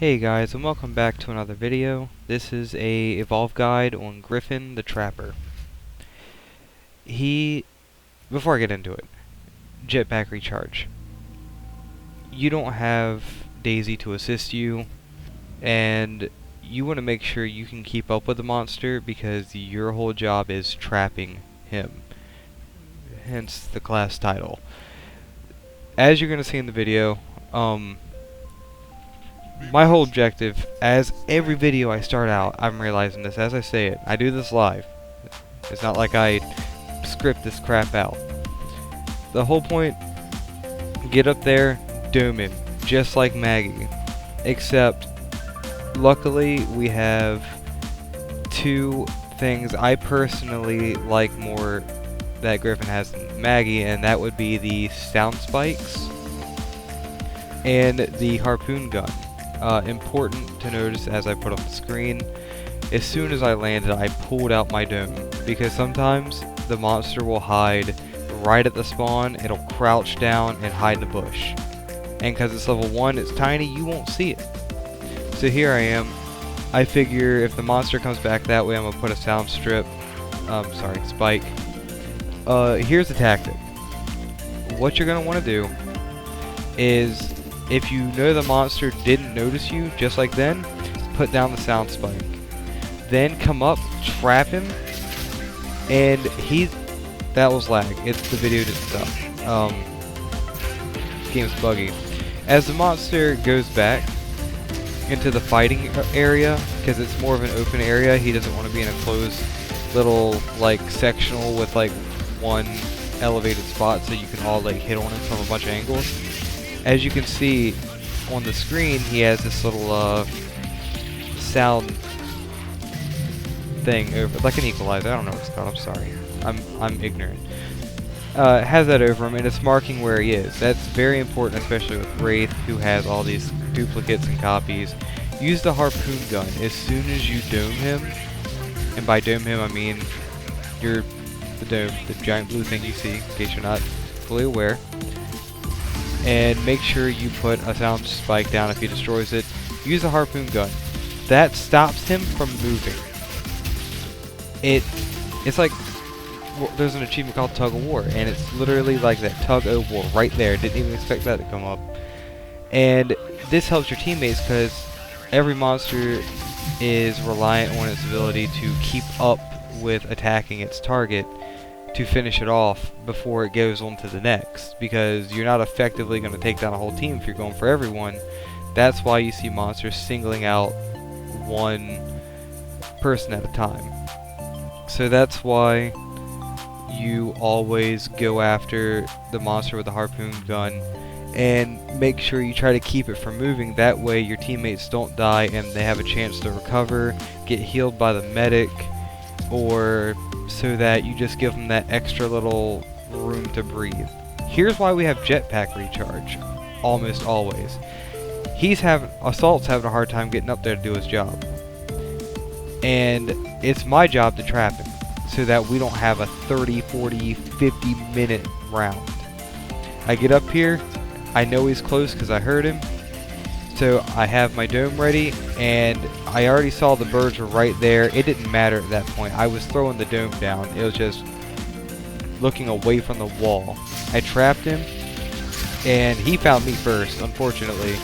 Hey guys, and welcome back to another video. This is a evolve guide on Griffin the Trapper. Before I get into it, jetpack recharge. You don't have Daisy to assist you, and you want to make sure you can keep up with the monster because your whole job is trapping him. Hence the class title. As you're going to see in the video, my whole objective, as every video I start out, I'm realizing this as I say it. I do this live. It's not like I script this crap out. The whole point, get up there, doom him, just like Maggie. Except, luckily, we have two things I personally like more that Griffin has than Maggie, and that would be the sound spikes and the harpoon gun. Important to notice as I put up the screen, as soon as I landed I pulled out my dome, because sometimes the monster will hide right at the spawn. It'll crouch down and hide in the bush, and because it's level 1, it's tiny, you won't see it. So here I am. I figure if the monster comes back that way, I'm gonna put a sound strip, spike. Here's the tactic. What you're gonna want to do is, if you know the monster didn't notice you just like then, put down the sound spike. Then come up, trap him, and that was lag. It's the video didn't stop. Game's buggy. As the monster goes back into the fighting area, because it's more of an open area, he doesn't want to be in a closed little like sectional with like one elevated spot so you can all like hit on him from a bunch of angles. As you can see on the screen, he has this little sound thing over, like an equalizer. I don't know what it's called. I'm sorry. I'm ignorant. Has that over him, and it's marking where he is. That's very important, especially with Wraith, who has all these duplicates and copies. Use the harpoon gun as soon as you dome him, and by dome him I mean the dome, the giant blue thing you see, in case you're not fully aware. And make sure you put a sound spike down if he destroys it. Use a harpoon gun. That stops him from moving. It's like, there's an achievement called Tug of War, and it's literally like that Tug of War right there. Didn't even expect that to come up. And this helps your teammates because every monster is reliant on its ability to keep up with attacking its target to finish it off before it goes on to the next, because you're not effectively going to take down a whole team if you're going for everyone. That's why you see monsters singling out one person at a time. So that's why you always go after the monster with the harpoon gun and make sure you try to keep it from moving. That way your teammates don't die and they have a chance to recover, get healed by the medic, or so that you just give them that extra little room to breathe. Here's why we have jetpack recharge almost always. Assault's having a hard time getting up there to do his job, and it's my job to trap him so that we don't have a 30, 40, 50 minute round. I get up here, I know he's close because I heard him, so I have my dome ready, and I already saw the birds were right there. It didn't matter at that point. I was throwing the dome down. It was just looking away from the wall. I trapped him, and he found me first, unfortunately.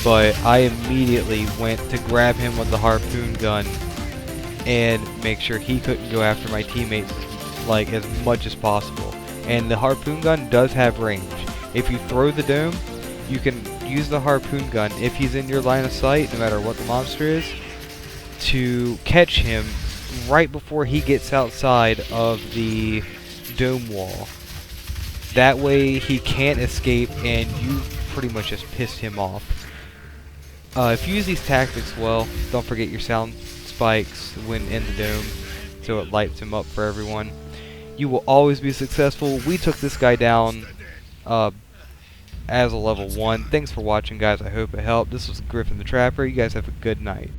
But I immediately went to grab him with the harpoon gun and make sure he couldn't go after my teammates like as much as possible. And the harpoon gun does have range. If you throw the dome, you can use the harpoon gun if he's in your line of sight, no matter what the monster is, to catch him right before he gets outside of the dome wall. That way he can't escape and you pretty much just pissed him off. If you use these tactics well, don't forget your sound spikes when in the dome so it lights him up for everyone. You will always be successful. We took this guy down as a level 1. Thanks for watching, guys. I hope it helped. This was Griffin the Trapper. You guys have a good night.